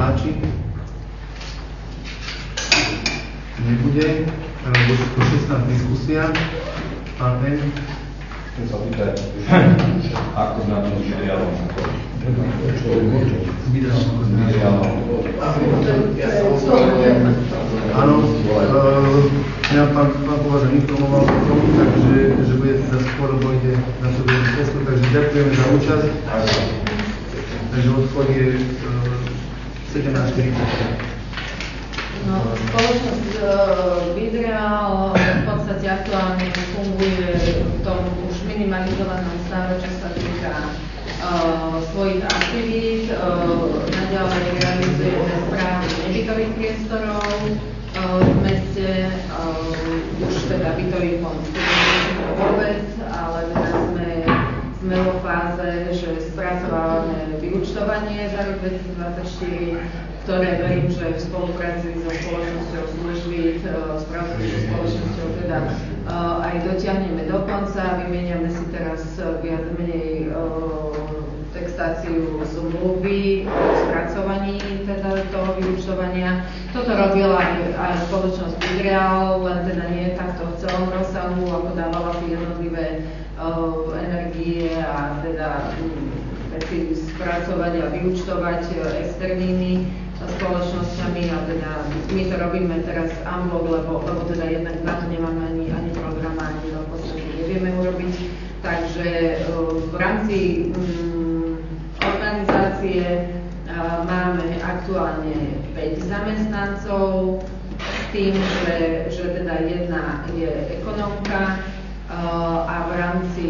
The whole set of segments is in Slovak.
páči? Nebude. Bude to 16 diskusia. Pán N. Chcem sa pýtať, ako na tom materiálom? Áno, ja pán Považa informoval o tom, takže že bude za skôr dojde na to cestu, takže ďakujeme za účasť. Takže odchod je 17:40. No, spoločnosť Videreal v podstate aktuálne funguje v tom už minimalizovanom stave, čo sa týka svojich aktivít. Naďalej realizujeme správy nebytových priestorov v meste, už teda bytový fond vôbec, ale teda sme vo fáze, že spracovávame vyúčtovanie za rok 2024, ktoré verím, že v spolupráci so spoločnosťou Služby, správcovou spoločnosťou teda aj dotiahneme do konca. Vymeniame si teraz viac menej textáciu zmluvy o spracovaní teda toho vyúčtovania. Toto robila aj spoločnosť Videreal, len teda nie takto v celom rozsahu, ako dávala si jednotlivé energie a teda veci spracovať a vyúčtovať externými spoločnosťami, a teda my to robíme teraz unblock, lebo teda jednak na to nemáme ani program, ani v podstate nevieme urobiť. Takže v rámci organizácie máme aktuálne 5 zamestnancov s tým, že teda jedna je ekonomka, a v rámci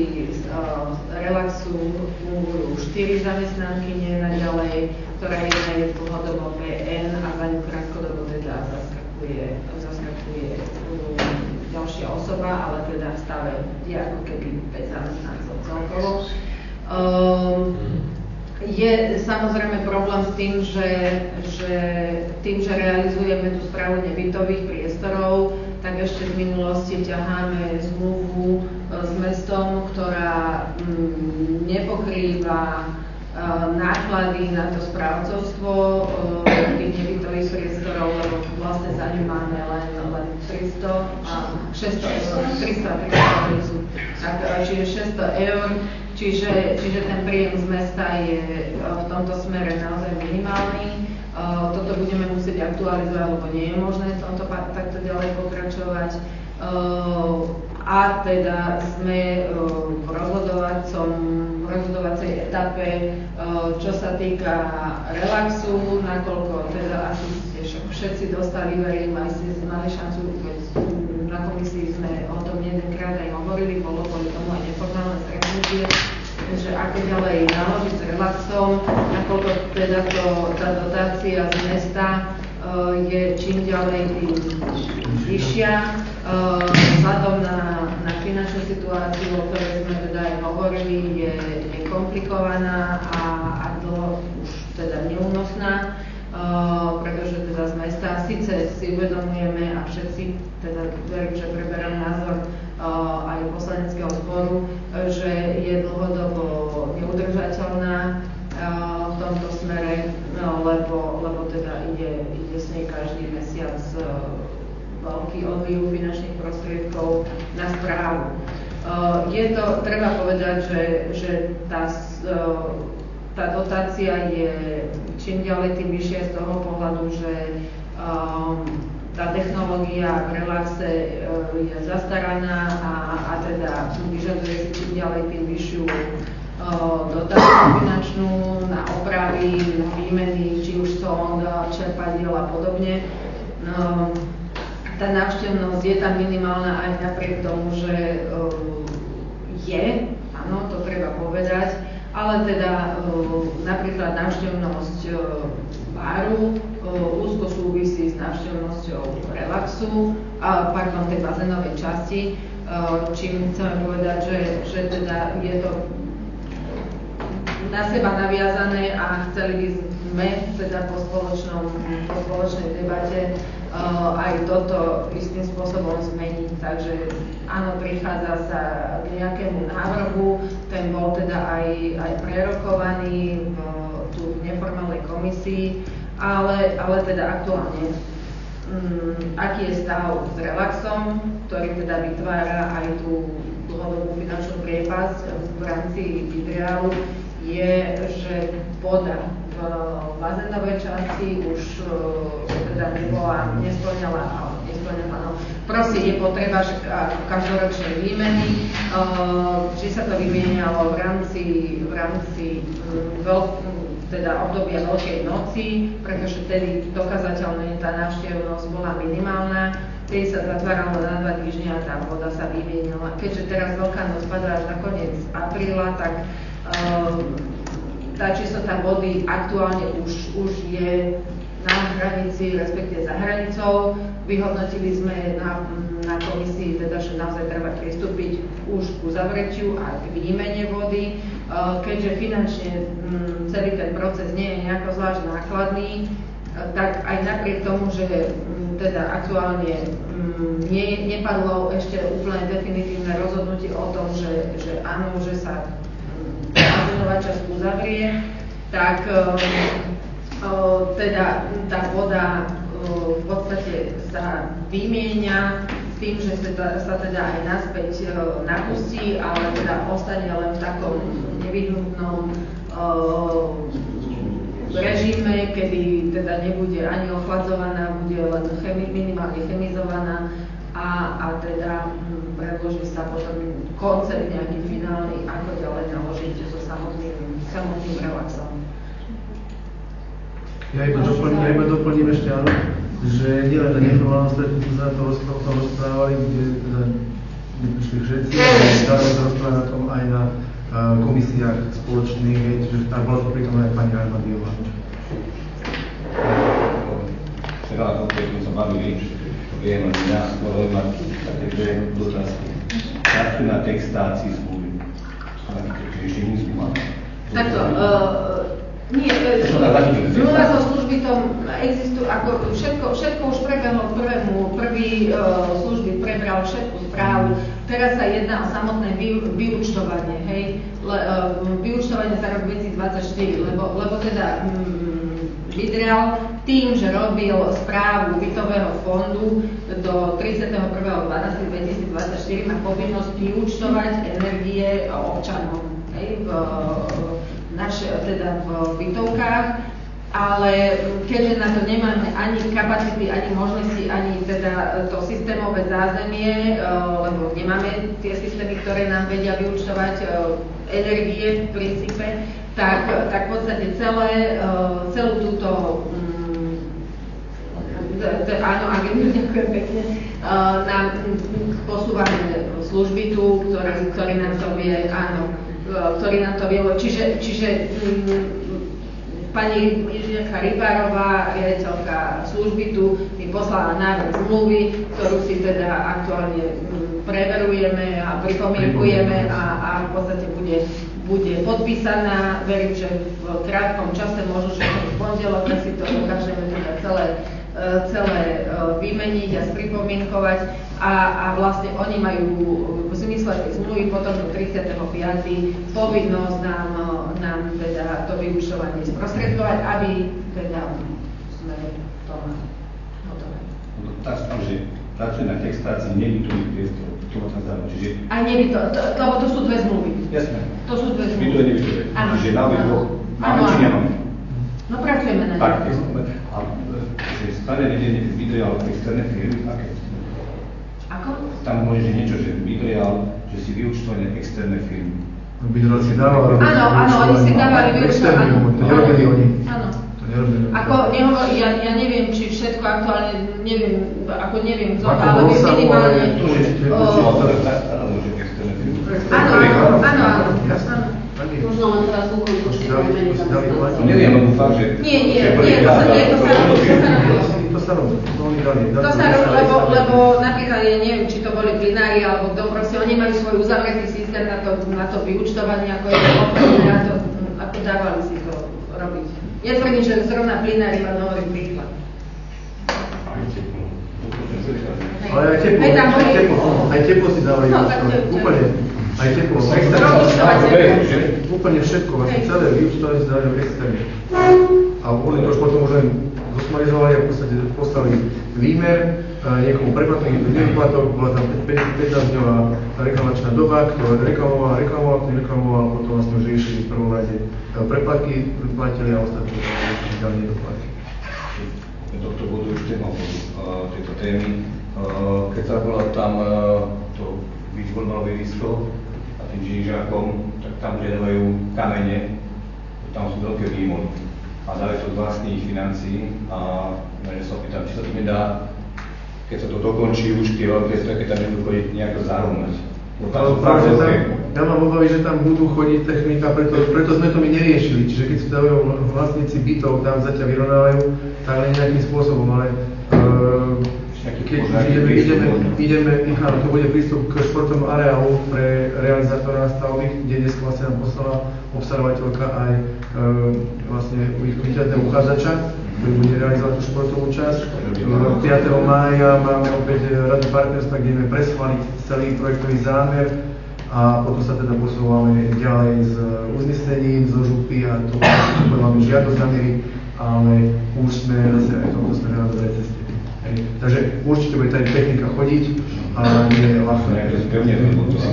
relaxu fungujú 4 zamestnankyne naďalej, ktorá jedna je dlhodobo PN a za ňu krátkodobo teda zaskakuje ďalšia osoba, ale teda v stave je ako keby 5 zamestnancov celkovo. Je samozrejme problém s tým, že realizujeme tú správu nebytových priestorov, tak ešte z minulosti ťaháme zmluvu s mestom, ktorá nepokrýva náklady na to správcovstvo tých nebytových priestorov, lebo vlastne za ňu máme len 300 a 600 eur, 300 sú, čiže 600 eur, čiže ten príjem z mesta je v tomto smere naozaj minimálny. Toto budeme musieť aktualizovať, lebo nie je možné v tomto takto ďalej pokračovať. A teda sme v rozhodovacej etape, čo sa týka relaxu, nakoľko teda asi ste všetci dostali, verím, aj ste mali šancu, na komisii sme o tom jedenkrát aj hovorili, bolo kvôli tomu aj neformálne stretnutie, že ako ďalej naložiť s relaxom, nakoľko teda tá dotácia z mesta je čím ďalej tým vyššia. Vzhľadom na finančnú situáciu, o ktorej sme teda aj hovorili, je komplikovaná a dlho už teda neúnosná, pretože teda z mesta síce si uvedomujeme a všetci, teda verím, že preberám názor aj poslaneckého zboru, že je dlhodobo neudržateľná v tomto smere, lebo teda ide s nej každý mesiac veľký odliv finančných prostriedkov na správu. Treba povedať, že tá dotácia je čím ďalej tým vyššia z toho pohľadu, že tá technológia v relaxe je zastaraná a teda vyžaduje si čím ďalej tým vyššiu dotáciu finančnú na opravy, na výmeny, či už sond, čerpadiel a podobne. Tá návštevnosť je tam minimálna aj napriek tomu, že áno, to treba povedať, ale teda napríklad návštevnosť baru úzko súvisí s návštevnosťou relaxu, tej bazénovej časti, čím chceme povedať, že teda je to na seba naviazané a chceli by sme teda po spoločnej debate aj toto istým spôsobom zmeniť. Takže áno, prichádza sa k nejakému návrhu, ten bol teda aj prerokovaný tu v neformálnej komisii ale teda aktuálne aký je stav s relaxom, ktorý teda vytvára aj tú dlhodobú finančnú priepasť v rámci Viderealu, je, že voda v bazénovej časti už teda nesplňala. Proste je potreba každoročnej výmeny, či sa to vymienialo v rámci teda obdobia Veľkej noci, pretože vtedy dokázateľne tá návštevnosť bola minimálna, vtedy sa zatváralo na 2 týždne a tá voda sa vymienila. Keďže teraz Veľká noc padá až na koniec apríla, tak tá čistota vody aktuálne už je na hranici, respektíve za hranicou. Vyhodnotili sme na komisii, teda, že naozaj treba pristúpiť už k uzavretiu a k výmene vody. Keďže finančne celý ten proces nie je nejako zvlášť nákladný, tak aj napriek tomu, že teda aktuálne nepadlo ešte úplne definitívne rozhodnutie o tom, že áno, že sa bazénová časť uzavrie, tak teda tá voda v podstate sa vymieňa s tým, že sa teda aj naspäť napustí, ale teda ostane len v takom nevyhnutnom režime, kedy teda nebude ani ochladzovaná, bude len minimálne chemizovaná a teda predloží sa potom koncept nejaký finálny, ako ďalej naložiť so samotným relaxom. Ja iba doplním ešte, áno, že nielen na neformálnom stretnutí sa to rozprávali, kde teda prišli všetci, ale zároveň sa rozprávali na tom aj na komisiách spoločných, že tam bola to prítomná aj pani Armadiová. Včera na tom, keď sme sa bavili, viem, že mňa skoro má také dve otázky. Takto na textácii zmluvy, ešte nie sú máme. Takto, nie, zmluva so službytom existuje, ako všetko už prebehlo prvý služby prebral všetku správu. Teraz sa jedná o samotné vyúčtovanie, hej, vyúčtovanie za rok 2024, lebo teda Videreal tým, že robil správu bytového fondu do 31.12.2024 má povinnosť vyúčtovať energie občanom, hej, teda v bytovkách, ale keďže na to nemáme ani kapacity, ani možnosti, ani teda to systémové zázemie, lebo nemáme tie systémy, ktoré nám vedia vyúčtovať energie v princípe, tak v podstate celú túto áno, agendu, ďakujem pekne, nám posúvame služby tu, ktorý nám to vie, áno, ktorý nám to vie, čiže pani inžinierka Rybárová, riaditeľka služby tu, mi poslala návrh zmluvy, ktorú si teda aktuálne preverujeme a pripomienkujeme a v podstate bude podpísaná. Verím, že v krátkom čase, možno, že v pondelok si to dokážeme teda celé vymeniť a spripomienkovať a vlastne oni majú v zmysle tej zmluvy potom do 35. povinnosť nám teda to vyučovanie sprostredkovať, aby teda sme to mali hotové. Otázka, že pracuje na textácii nebytový priestor, čo ma tam zároveň, čiže... Aj nebyto, lebo to sú dve zmluvy. Jasné. To sú dve zmluvy. Bytové, nebytové. Čiže na obidvoch máme či nemáme. No pracujeme na tak, a že staré vedenie Videreal externé firmy, aké? Ako? Tam môže niečo, že Videreal, že si vyúčtovanie externé firmy. Videreal si dával... Áno, oni si dávali vyúčtovanie. To nerobili oni. Áno. Ako nehovorí, ja neviem, či všetko aktuálne, neviem, ale minimálne... Áno. Možno len teraz úkolí neviem, lebo fakt, že... Nie, to sa robí. To sa robí, lebo napríklad, ja neviem, či to boli plinári, alebo kto, proste oni majú svoj uzavretý systém na to vyúčtovanie, ako je to opäť na to, ako dávali si to robiť. Ja tvrdím, že zrovna plinári vám hovorím príklad. Ale aj teplo si dávajú. Úplne. Aj teplo. Úplne všetko. Vlastne celé vyúčtovanie si dávajú externe. A A oni to už potom už len zosmarizovali a v podstate postavili výmer, niekomu preplatný nevyplatok, bola tam 15-dňová reklamačná doba, kto reklamoval, kto nereklamoval, potom vlastne už riešili v prvom rade preplatky, vyplatili a ostatní dali nedoplatky. Tohto bodu už tejto témy. Keď sa bola tam to výzvo a tým žížakom, tak tam, kde dávajú kamene, tam sú veľké výmony. A dávajú to z vlastných financií a ja sa opýtam, či sa to nedá, keď sa to dokončí, už tie veľké streky tam nebudú chodiť nejako zarovnať. Ja mám obavy, že tam budú chodiť technika, preto sme to my neriešili. Čiže keď stávajú vlastníci bytov, tam zatiaľ vyrovnávajú, tak len nejakým spôsobom, ale keď ideme, to bude prístup k športovému areálu pre realizátora stavby, kde dnes vlastne nám poslala obstarovateľka aj vlastne víťazného uchádzača, ktorý bude realizovať tú športovú časť. 5. mája máme opäť radu partnerstva, kde ideme preschváliť celý projektový zámer a potom sa teda posúvame ďalej s uznesením zo župy a to máme žiadosť namiery, ale už sme zase aj v tomto smere na dobrej ceste. Takže určite bude tady technika chodiť, ale nie je ľahké.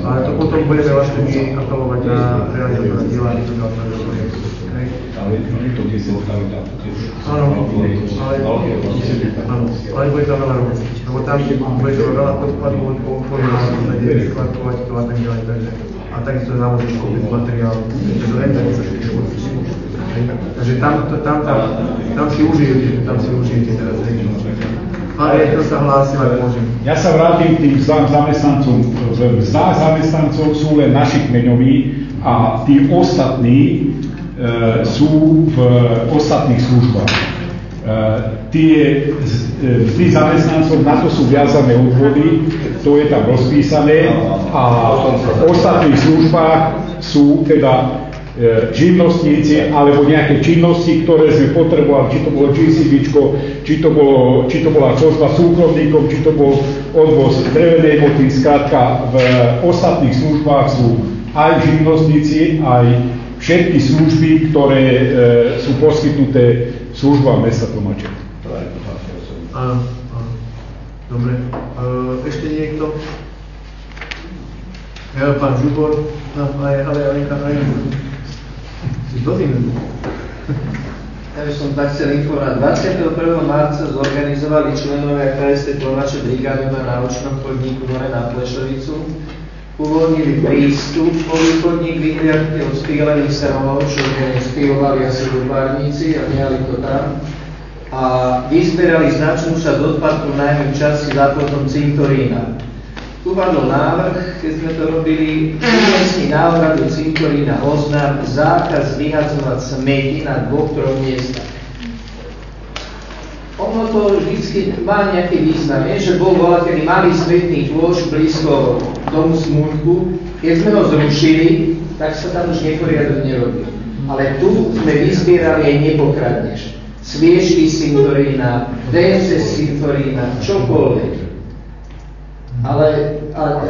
Ale to potom budeme vlastne my apelovať na realizátora diela, aby to dal na projektu. Ale bude tam veľa robiť, lebo tam bude to veľa podkladov, skladkovať to a tak ďalej. A takisto je naozaj kúpiť materiál, že to sa všetky robí. Takže tam si užijete teraz. Ale to sa hlásil, ak môžem. Ja sa vrátim k tým zamestnancom. Mzdách zamestnancov sú len naši kmeňoví a tí ostatní sú v ostatných službách. Tie mzdy zamestnancov, na to sú viazané odvody, to je tam rozpísané a v ostatných službách sú teda živnostníci alebo nejaké činnosti, ktoré sme potrebovali, či to bolo GCBčko, či to bola služba súkromníkom, či to bol odvoz drevenej moty, skrátka v ostatných službách sú aj živnostníci, aj všetky služby, ktoré sú poskytnuté službám mesta Tlumaček. Áno. Dobre. Ešte niekto? Ja, pán Žubor, ale Ja by som tak chcel informovať. 21. marca zorganizovali členovia KST Tlumače brigádu na náučnom chodníku hore na Plešovicu. Uvoľnili prístup po východník vyhliadky od spílených stromov, čo spívovali asi hudbárníci a miali to tam. A vyzberali značnú časť odpadku, najmä časti za potom cintorína. Tu padol návrh, keď sme to robili, umiestniť na ohradu cintorína oznám zákaz vyhadzovať smeti na 2-3 miestach. Ono to vždy má nejaký význam, že bol voľakedy malý smetný kôš blízko domu Smútku. Keď sme ho zrušili, tak sa tam už neporiadok nerobil. Ale tu sme vyzbierali aj nepokradneš. Sviečky z cintorína, DNC z cintorína, čokoľvek. Ale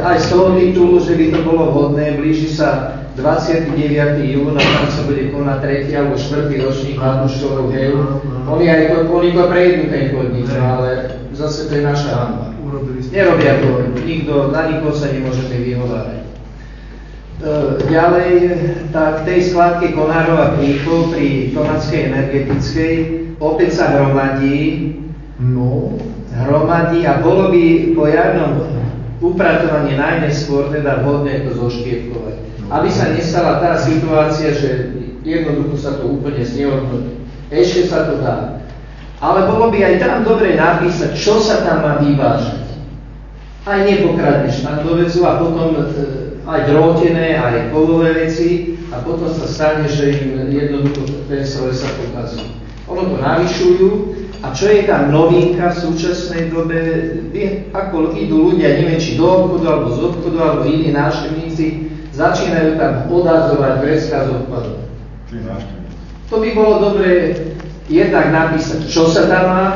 aj z toho titulu, že by to bolo vhodné, blíži sa 29. júna, tam sa bude konať 3. alebo 4. ročník Matúšovho heju. Oni to prejdú ten chodník, ale zase to je naša hanba. Nerobia to, na nikoho sa nemôžeme vyhovárať. Ďalej, tak tej skladke Konárova Kríkov pri Tomackej energetickej opäť sa hromadí a bolo by po jarnom upratovaní najneskôr teda vhodné to zoštiepkovať. Aby sa nestala tá situácia, že jednoducho sa to úplne znehodnotí. Ešte sa to dá. Ale bolo by aj tam dobre napísať, čo sa tam má vyvážať. Aj nepokradneš tam dovezu a potom aj drôtené, aj kovové veci a potom sa stane, že im jednoducho ten stroj sa pokazí. Ono to navyšujú. A čo je tam novinka v súčasnej dobe, ako idú ľudia, neviem či do obchodu, alebo z obchodu, alebo iní návštevníci, začínajú tam odhadzovať vrecká z odpadov. To by bolo dobre jednak napísať, čo sa tam má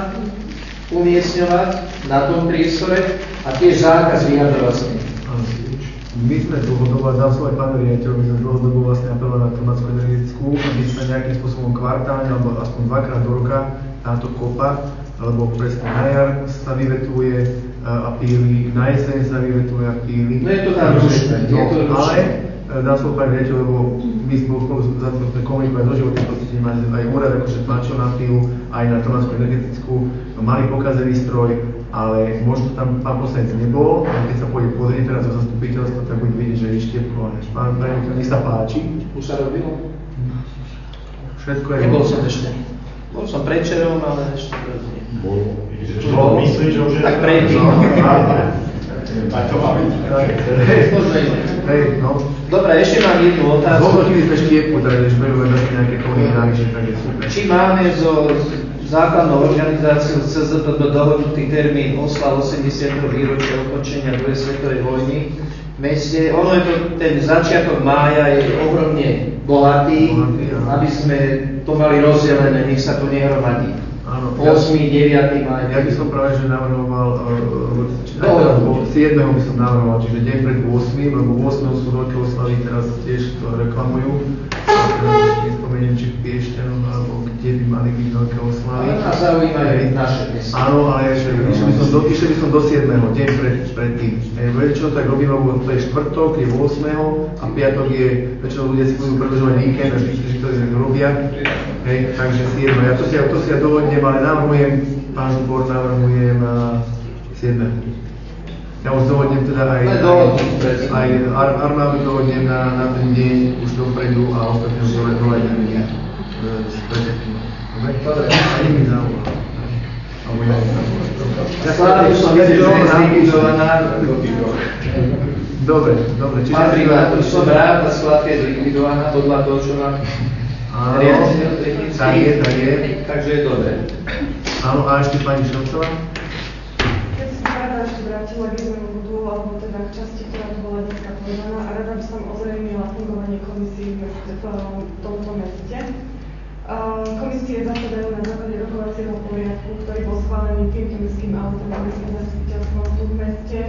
umiestňovať na tom priestore a tiež zákaz vyhadzovať smeti. My sme dlhodobo, a dám som aj pánu riaditeľu, my sme dlhodobo vlastne apelovali na klimatskú energetickú, aby sa nejakým spôsobom kvartálne, alebo aspoň 2-krát do roka táto kopa, lebo presne na jar sa vyvetuje a píli, na jeseň sa vyvetuje a píli. No je to tam rušné, ale dám som pán riaditeľ, lebo my sme komunikovali do životných prostredí, aj úrad akože tlačil na pílu, aj na klimatskú energetickú, mali pokazený stroj, ale možno tam pán poslanec nebol, ale keď sa pôjde pozrieť teraz do zastupiteľstva, tak bude vidieť, že je vyštiepkované. Pán riaditeľ, nech sa páči. Už sa robilo? Všetko je... Nebol som ešte. Bol som predčerom, ale ešte nie. Bolo, myslím, že už je... Tak predtým. A to má byť. Hej, no. Dobre, ešte mám jednu otázku. Zhodnotili sme štiepku, takže sme ju vedeli nejaké tóny navyše, tak je super. Či máme so základnou organizáciou CZTB dohodnutý termín oslav 80. výročia ukončenia druhej svetovej vojny v meste? Ono je to, ten začiatok mája je ohromne bohatý, aby sme to mali rozdelené, nech sa to nehromadí. 8. 9. maj. Ja by som práve, že navrhoval, 7. by som navrhoval, čiže deň pred 8. lebo 8. sú veľké oslavy, teraz tiež to reklamujú. Nespomeniem, či v Piešťanom, alebo kde by mali byť veľké oslavy. Ale nás zaujímajú naše mesto. Áno, ale išiel by som do 7. deň pred tým. Väčšinou tak robím, lebo to je štvrtok, je 8. a piatok je, väčšinou ľudia si budú predĺžovať víkend a vždy to robia. Hej, takže 7. Ja to si ja dohodnem, ale navrhujem, pán Zbor, navrhujem 7. Ja už dohodnem teda aj armádu dohodnem na ten deň už dopredu a ostatné už dohodnem s predtým. Dobre? Ani mi zaujíma. Ja slávu som videl, že je zlikvidovaná. Dobre. Pán primátor, som rád, tá skladka je zlikvidovaná podľa toho, čo mám riaditeľ technický. Tak je. Takže je dobre. Áno, a ešte pani Šelcová? Keď som rada ešte vrátila k jednému bodu, alebo teda k časti, ktorá tu bola dneska povedaná, a rada by som ozrejmila fungovanie komisí v tomto meste. Komisie zasadajú na základe rokovacieho poriadku, ktorý bol schválený týmto mestským autom a mestským zastupiteľstvom tu v meste.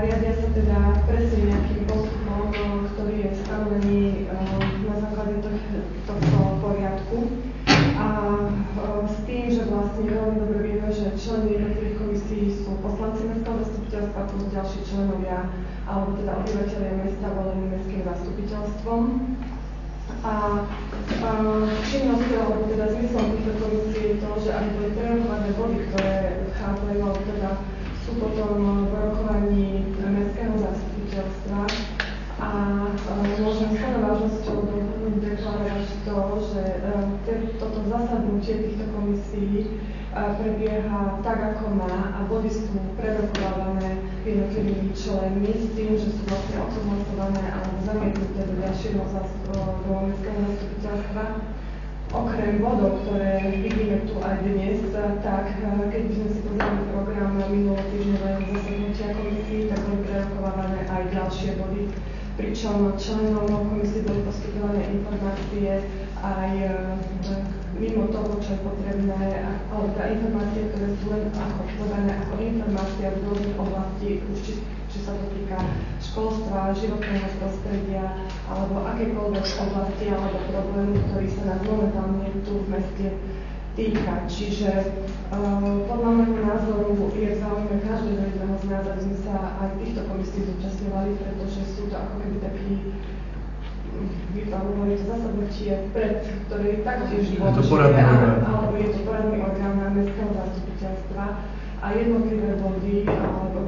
Riadia sa teda presne nejakým postupom, ktorý je stanovený na základe tohto poriadku. A s tým, že vlastne veľmi dobre vieme, že členy jednotlivých komisí sú poslanci mestského zastupiteľstva plus ďalší členovia alebo teda obyvateľia mesta volení mestským zastupiteľstvom. A činnosť, alebo teda zmyslom týchto komisí je to, že aby boli prerokované body, ktoré vchádzajú, alebo teda sú potom v rokovaní mestského zastupiteľstva. A môžem s plnou vážnosťou deklarovať to, že toto zasadnutie týchto komisí prebieha tak, ako má a body sú prerokovávané jednotlivými členmi s tým, že sú vlastne odsúhlasované alebo zamietnuté do ďalšieho mestského zastupiteľstva. Okrem bodov, ktoré vidíme tu aj dnes, tak keď by sme si pozreli program minulotýždňového zasadnutia komisí, tak boli prerokovávané aj ďalšie body, pričom členom komisie boli poskytované informácie aj mimo toho, čo je potrebné, ale teda informácie, ktoré sú len ako podané ako informácia z rôznych oblastí, už či sa to týka školstva, životného prostredia, alebo akékoľvek oblasti alebo problému, ktorý sa nás momentálne tu v meste týka. Čiže podľa môjho názoru je v záujme každého jedného z nás, aby sme sa aj týchto komisí zúčastňovali, pretože sú to ako keby taký vypadlo to zasadnutie pred, ktoré taktiež dôležité, alebo je to poradný orgán mestského zastupiteľstva a jednotlivé body,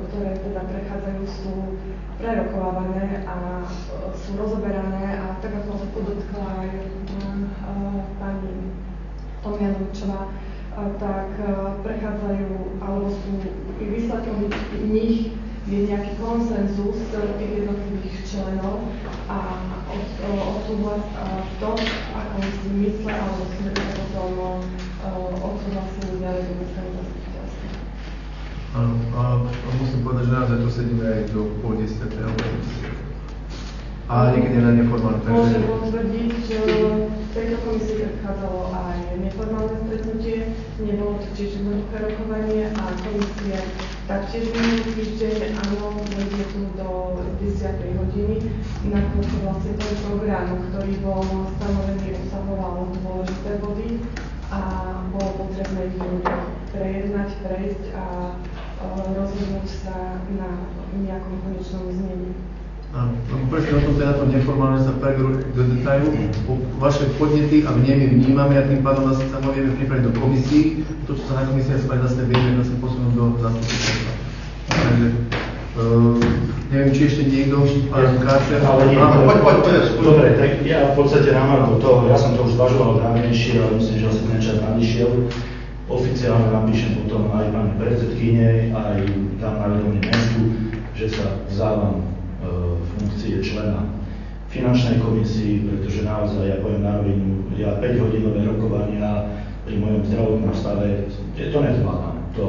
ktoré teda prechádzajú, sú prerokovávané a sú rozoberané a tak ako sa podotkla aj pani Tomjanovičová, tak prechádzajú, alebo sú výsledkom nich je nejaký konsenzus tých jednotlivých členov a odsúhlas v tom, akom zmysle alebo sme to potom odsúhlasili ďalej do mestského zastupiteľstva. Áno, a musím povedať, že naozaj tu sedíme aj do 9:30 a niekedy na neformálne. Môžem potvrdiť, že v tejto komisii predchádzalo aj neformálne stretnutie, nebolo to tiež jednoduché rokovanie a komisie Taktiež minulý týždeň, áno, bude tu do 10. hodiny, nakoľko vlastne ten program, ktorý bol stanovený, obsahoval dôležité body a bolo potrebné ich prejednať, prejsť a rozhodnúť sa na nejakom konečnom znení. Áno, presne o tom teda to neformálne sa preberú do detailu. Vaše podnety a vnemy vnímame a tým pádom zase sa vieme pripraviť do komisí. To, čo sa na komisiách spraví, zase vieme posunúť do zastupiteľstva. Takže neviem, či ešte niekto, pán Káčer. Poď. Dobre, tak ja v podstate na margo toho, ja som to už zvažoval dávnejšie, ale myslím, že asi ten čas nadišiel. Oficiálne napíšem potom aj pani predsedkyne, aj tam na vedomie mestu, že sa vzdávam funkcie člena finančnej komisii, pretože naozaj, ja poviem na rovinu, ja 5-hodinové rokovania pri mojom zdravotnom stave, to nezvládam. To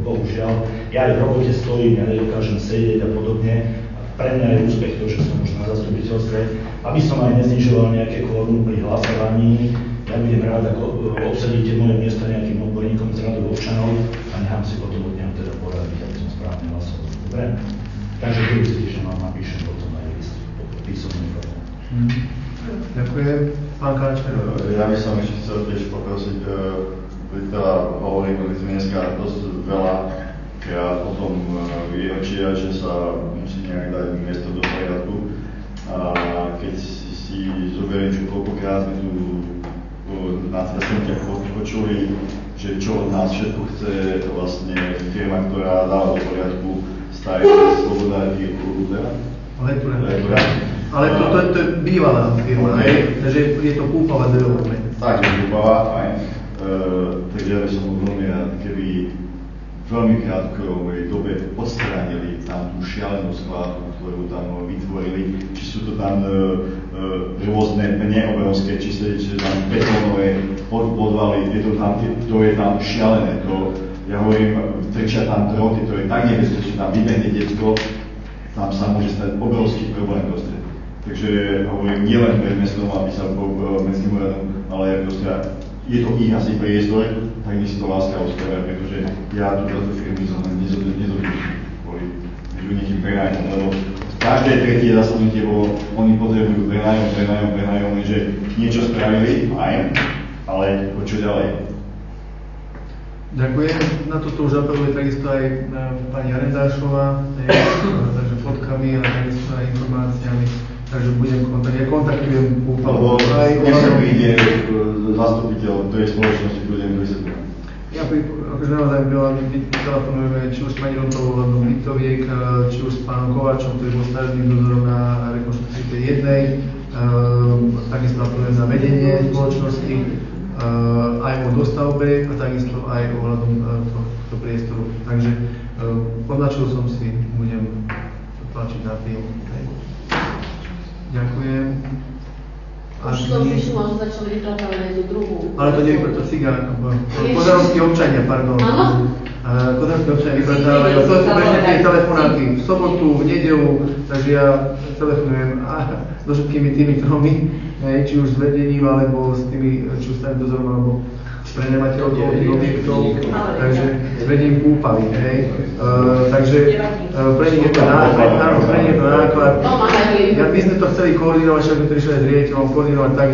bohužiaľ, ja aj v robote stojím, ja nedokážem sedieť a podobne. Pre mňa je úspech to, že som už na zastupiteľstve, aby som aj neznižoval nejaké kvórum pri hlasovaní. Ja budem rád, ako obsadíte moje miesto nejakým odborníkom z radu občanov a nechám si potom od neho teda poradiť, aby som správne hlasoval. Dobre? Takže druhý týždeň vám napíšem potom aj list písomný formou. Ďakujem. Pán Káčer. Ja by som ešte chcel tiež poprosiť, teda hovoríme dneska dosť veľa krát o tom výročia, že sa musí nejak dať miesto do poriadku. A keď si zoberiem, že koľkokrát sme tu na stretnutiach počuli, že čo od nás všetko chce vlastne firma, ktorá dá do poriadku Sloboda Lektura. Ale to je bývalá firma, takže je to kúpava development. Tak, je kúpava, fajn. Takže ja by som veľmi rád, keby veľmi krátkovej dobe odstránili tam tú šialenú skládku, ktorú tam vytvorili. Či sú to tam rôzne pne obrovské, či sú tam betónové podvaly, to je tam šialené. Ja hovorím, trčia tam droty, to je tak nebezpečné, tam vybehne detsko, tam sa môže stať obrovský problém proste. Takže hovorím nielen pred mestom, aby sa mestským úradom, ale aj proste je to ich asi priestor, tak mi si to láskavo spravia, pretože ja túto firmy som nezodpovedný kvôli niekým prenájom, lebo každé tretie zasadnutie bolo, oni potrebujú prenájom, že niečo spravili, ale čo ďalej? Ďakujem. Na toto už apeluje takisto aj pani Arendášová, takže fotkami a takisto aj informáciami. Takže budem kontaktujem Lebo dnes príde zastupiteľ tej spoločnosti, budem vysvetľovať. Ja akože naozaj telefonujeme či už s pani Rotovou alebo Litoviek, či už s pánom Kováčom, ktorý bol stavebným dozorom na rekonštrukcii tej jednej. Takisto apelujem na vedenie spoločnosti, aj o dostavbe a takisto aj ohľadom tohto priestoru. Takže podľačil som si, budem tlačiť na tým. Ďakujem. Už som vyšla, že začali vypratávať aj tú druhú. Ale to nie je preto cigán, kozárovskí občania, pardon. Kozárovskí občania vypratávajú, to sú presne tie telefonáty v sobotu, v nedeľu, takže ja telefonujem so všetkými tými tromi, či už s vedením, alebo s tými, či už stavím dozorom, alebo s prenajímateľom tých objektov, takže s vedením kúpali, takže pre nich je to náklad. My sme to chceli koordinovať, však sme prišli aj s riaditeľom, koordinovať tak,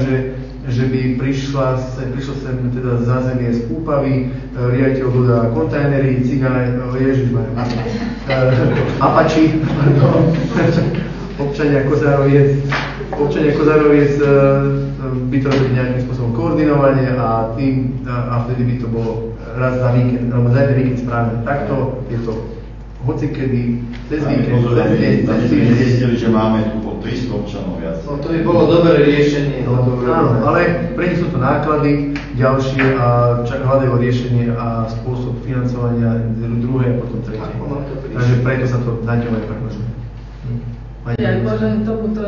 že by prišlo sem teda zázemie z Kúpavy, riaditeľ dodá kontajnery, cigán, Apači, občania Kozároviec by to robili nejakým spôsobom koordinovanie a vtedy by to bolo raz za víkend, alebo za jeden víkend správne. Takto je to hocikedy, cez víkend, cez deň, cez týždeň. Zistili, že máme tu o 300 občanov viac. No to by bolo dobré riešenie. Áno, ale pre nich sú to náklady ďalšie a hľadajú riešenie a spôsob financovania druhé a potom tretie. Takže preto sa to naďalej predloží. Ja môžem tomuto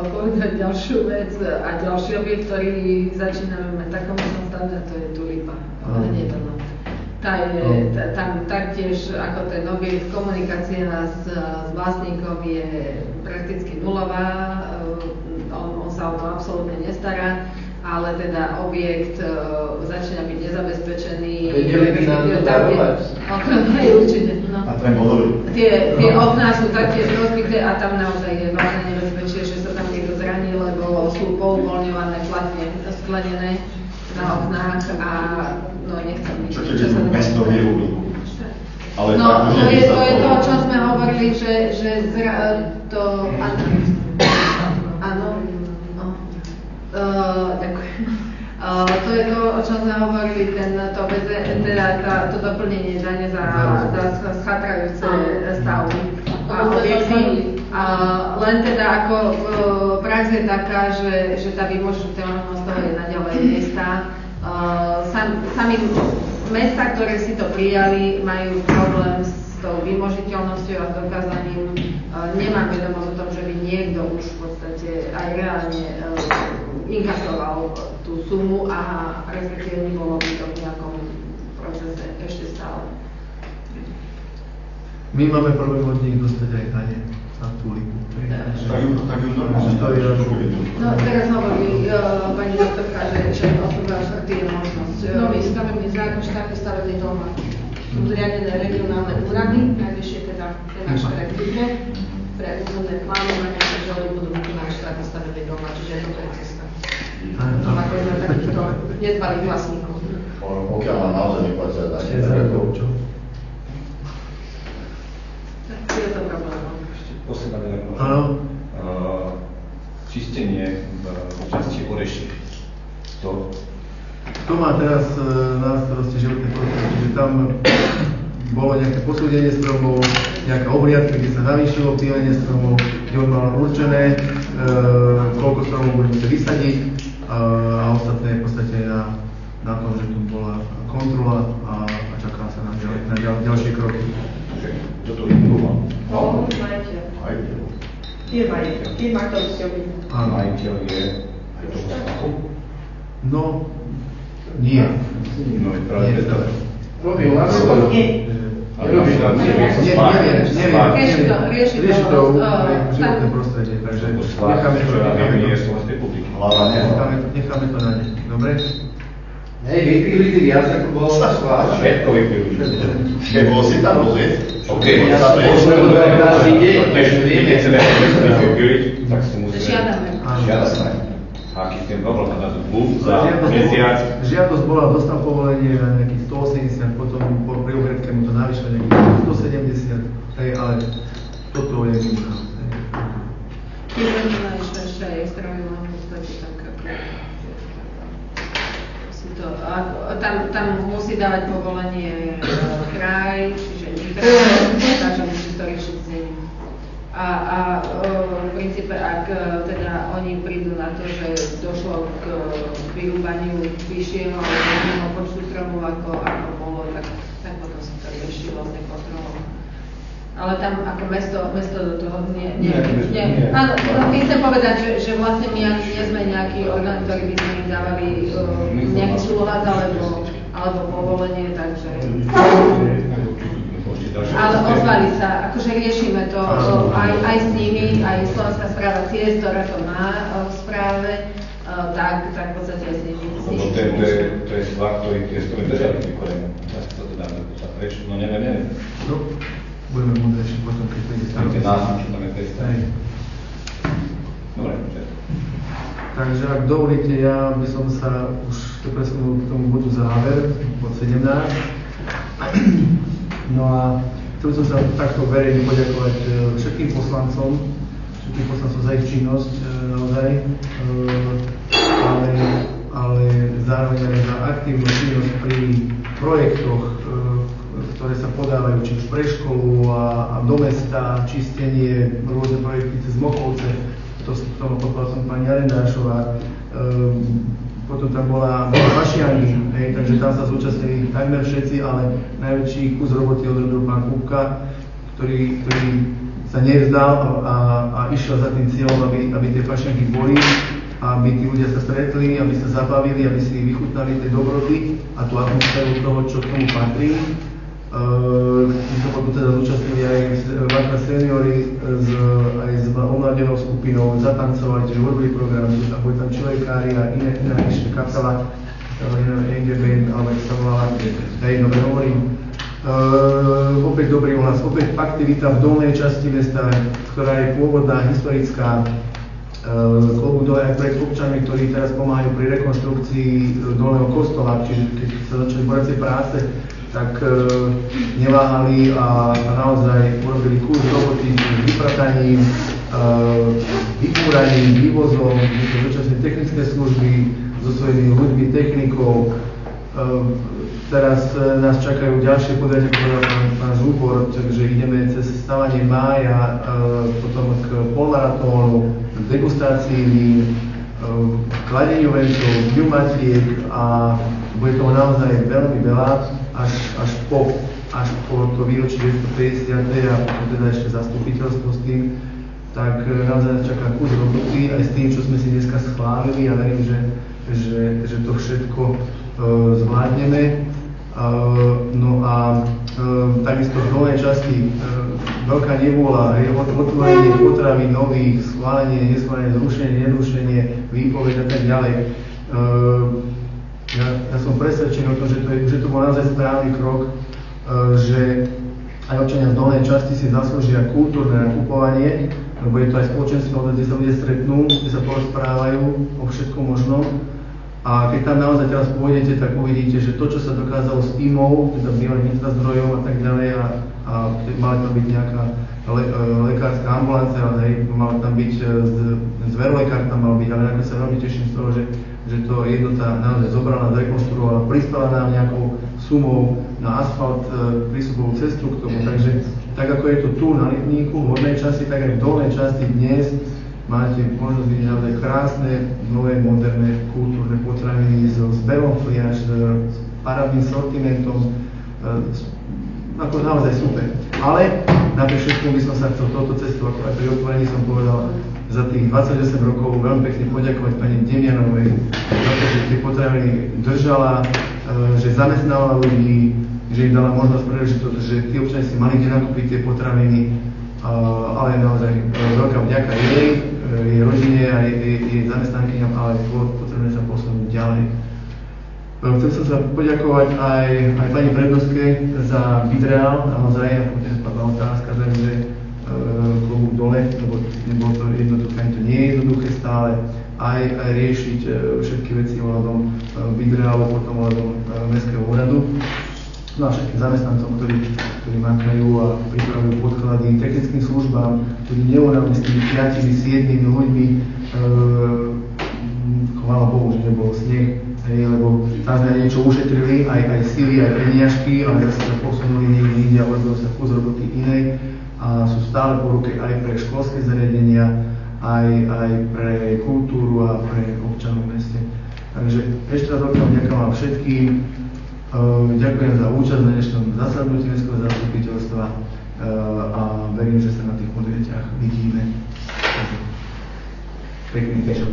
povedať ďalšiu vec a ďalší objekt, ktorý začíname mať takom stave, to je Tulipa. Tam taktiež ako ten objekt, komunikácia s vlastníkom je prakticky nulová, on sa o to absolútne nestará, ale teda objekt začína byť nezabezpečený. Vedeli by nám to darovať? Hej, určite. No. No. A ten bol dobrý. Tie okná sú taktiež rozbité a tam naozaj je vážne nebezpečie, že sa tam niekto zraní, lebo sú pouvoľňované platne sklenené na oknách a no nechcem byť. Čo keď je mesto vyrúbi? Ale no, tak, to je to, o čom sme hovorili, že to... Áno. Ďakujem. To je to, o čom sme hovorili, to doplnenie dane za schatrajúce stavby a objekty. Len teda ako prax je taká, že tá vymožiteľnosť toho je naďalej istá. Sami mesta, ktoré si to prijali, majú problém s tou vymožiteľnosťou a s dokázaním. Nemám vedomosť o tom, že by niekto už v podstate aj reálne inkasoval tú sumu a respektíve nebolo by to v nejakom procese ešte stále. My máme problém od nich dostať aj dane na tú ligu. Tak ju normálne No teraz hovorí pani doktorka, že osoba štvrtý je možnosť. Nový stavebný zákon, štátny stavebný dom. Sú zriadené regionálne úrady, najvyššie teda v našej republike, pre územné plánovanie, takže oni budú vykonať štátny stavebný dom, čiže toto je cesta. To má povedzme takýchto nedbalých vlastníkov. Pokiaľ má naozaj neplatia dane, tak je to problém. Posledná vec. Áno. Čistenie v časti Oreši. To má teraz na starosti životné prostredie, čiže tam bolo nejaké posúdenie stromov, nejaká obliadka, kde sa navýšilo pílenie stromov, kde on mal určené, koľko stromov budeme sa vysadiť a ostatné je v podstate na tom, že tu bola kontrola a čaká sa na ďalšie kroky. Kto to vybudoval? Majiteľ. Majiteľ. Firma, ktorú ste objednali. Majiteľ je aj toho stavu? No, nie. No, práve to. Robí u nás? Nie. Rieši to životné prostredie, takže necháme to na ne. Dobre? Hej, vypíli viac, ako bolo na schváľ. Všetko vypili. Bol si tam rozvieť? OK, Ja som môžeme povedať každý deň, takže vieme. Keď chceme vypiliť, tak si musíme... Žiadame. Aký ten problém na tú za mesiac? Žiadosť bola, dostal povolenie na nejakých 180, potom pri uhredke mu to navyšlo nejakých 170, hej, ale toto je minimum. Keď budeme na ešte aj extrémne v podstate tak ako tam musí dávať povolenie kraj, čiže takže musí to riešiť s ním. A v princípe, ak teda oni prídu na to, že došlo k vyrúbaniu vyššieho počtu stromov, ako bolo, tak potom sa to rieši vlastne kontrolou. Ale tam ako mesto do toho nie. Áno, chcem povedať, že vlastne my ani nie sme nejaký orgán, ktorý by sme im dávali nejaký súhlas alebo povolenie, takže... Ale ozvali sa, akože riešime to aj s nimi, aj Slovenská správa ciest, ktorá to má v správe, tak v podstate aj s nimi. To je svak, ktorý tie stromy držali vykorené. Tak to dáme preč, no neviem. No, budeme múdrejší potom, keď príde Máte názor, čo tam je predstaviť. Dobre, takže ak dovolíte, ja by som sa už presunul k tomu bodu záver, bod 17. No a chcel som sa takto verejne poďakovať všetkým poslancom za ich činnosť naozaj, ale zároveň aj za aktívnu činnosť pri projektoch, ktoré sa podávajú či už pre školu a do mesta, čistenie, rôzne projekty cez Mokovce, to podpala som pani Arendášová, potom tam bola Vašiani, takže tam sa zúčastnili takmer všetci, ale najväčší kus roboty odrobil pán Kupka, ktorý sa nevzdal a išiel za tým cieľom, aby tie Vašianky boli, aby tí ľudia sa stretli, aby sa zabavili, aby si vychutnali tie dobroty a tú atmosféru toho, čo k tomu patrí. My sa potom teda zúčastnili aj Vážna seniory aj s omladenou skupinou, zatancovali, čiže urobili program, boli tam človekári a iná ešte kapela, Angel Band, alebo jak sa volala, hej, dobre hovorím. opäť dobrý ohlas, opäť aktivita v dolnej časti mesta, ktorá je pôvodná, historická, klobúk dole aj pred občanmi, ktorí teraz pomáhajú pri rekonštrukcii dolného kostola, čiže keď sa začali boracie práce, tak neváhali a naozaj urobili kus roboty s vyprataním, vypúraním, vývozom, súčasne technické služby so svojimi ľuďmi, technikou. Teraz nás čakajú ďalšie podujatia, povedal pán Zúbor, takže ideme cez stavanie mája, potom k polmaratónu, k degustácii vín, kladeniu vencov, dňu matiek a bude toho naozaj veľmi veľa, až po to výročie 250. a potom teda ešte zastupiteľstvo s tým, tak naozaj nás čaká kus roboty aj s tým, čo sme si dneska schválili a verím, že to všetko zvládneme. No a takisto v dolnej časti veľká nevôľa, otvorenie potravy nových, schválenie, neschválenie, zrušenie, nezrušenie, výpoveď a tak ďalej. Ja som presvedčený o tom, že to bol naozaj správny krok, že aj občania z dolnej časti si zaslúžia kultúrne nakupovanie, lebo je to aj spoločenstvo, kde sa ľudia stretnú, kde sa porozprávajú o všetkom možnom. A keď tam naozaj teraz pôjdete, tak uvidíte, že to, čo sa dokázalo s tímov, teda bývalých infrazdrojov a tak ďalej, a mala tam byť nejaká lekárska ambulancia, mala tam byť zverolekár tam mal byť, ale nakoniec sa veľmi teším z toho, že to jednota naozaj zobrala, zrekonštruovala, pristala nám nejakou sumou na asfalt prístupovú cestu k tomu. Takže tak ako je to tu na Lipníku, v hornej časti, tak aj v dolnej časti dnes máte možnosť vidieť naozaj krásne, nové, moderné, kultúrne potraviny so zberom fliaž, s parádnym sortimentom, ako naozaj super. Ale napriek všetkom by som sa chcel touto cestu, ako aj pri otvorení som povedal, za tých 28 rokov veľmi pekne poďakovať pani Demianovej za to, že tie potraviny držala, že zamestnávala ľudí, že im dala možnosť príležitosť, že tí občania si mali kde nakúpiť tie potraviny, ale naozaj veľká vďaka jej rodine a jej zamestnankyňam, ale potrebujeme sa posunúť ďalej. Chcem sa poďakovať aj pani Prednoske za Vidreál, naozaj, ako dnes padla otázka, že klobúk dole, lebo nebolo to jednoduché, to nie je jednoduché stále, aj riešiť všetky veci ohľadom Vidreálu, potom ohľadom Mestského úradu. No a všetkým zamestnancom, ktorí makajú a pripravujú podklady technickým službám, ktorí neunavní s tými 5-7 ľuďmi, chvála Bohu, že nebol sneh, lebo tam sme niečo ušetrili, aj sily, aj peniažky, ale zase sa posunuli niekde inde a urobilo sa kus roboty inej a sú stále po ruke aj pre školské zariadenia, aj pre kultúru a pre občanov v meste. Takže ešte raz ďakujem vám všetkým. Ďakujem za účasť na dnešnom zasadnutí Mestského zastupiteľstva a verím, že sa na tých podujatiach vidíme. Pekný večer.